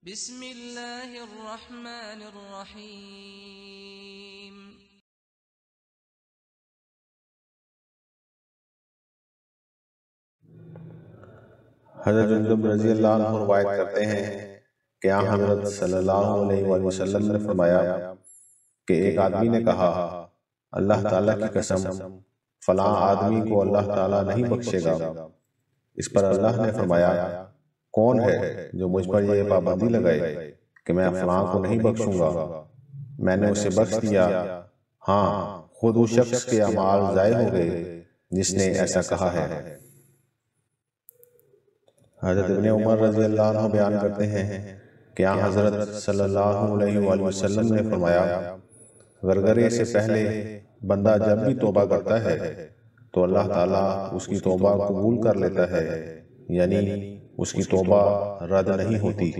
بسم اللہ الرحمن الرحیم۔ حضرت جندب رضی اللہ عنہ روایت کرتے ہیں کہ حضرت صلی اللہ علیہ وآلہ وسلم نے فرمایا کہ ایک آدمی نے کہا، اللہ تعالیٰ کی قسم فلاں آدمی کو اللہ تعالیٰ نہیں بخشے گا۔ اس پر اللہ نے فرمایا، کون ہے جو مجھ پر یہ پابندی لگائے کہ میں فلاں کو نہیں بخشوں گا؟ میں نے اسے بخش دیا، ہاں خود اس شخص کے اعمال ضائع ہو گئے جس نے ایسا کہا ہے۔ حضرت ابن عمر رضی اللہ عنہ بیان کرتے ہیں کہ حضرت صلی اللہ علیہ وآلہ وسلم نے فرمایا، غرغرے سے پہلے بندہ جب بھی توبہ کرتا ہے تو اللہ تعالیٰ اس کی توبہ قبول کر لیتا ہے، یعنی اس کی توبہ رد نہیں ہوتی۔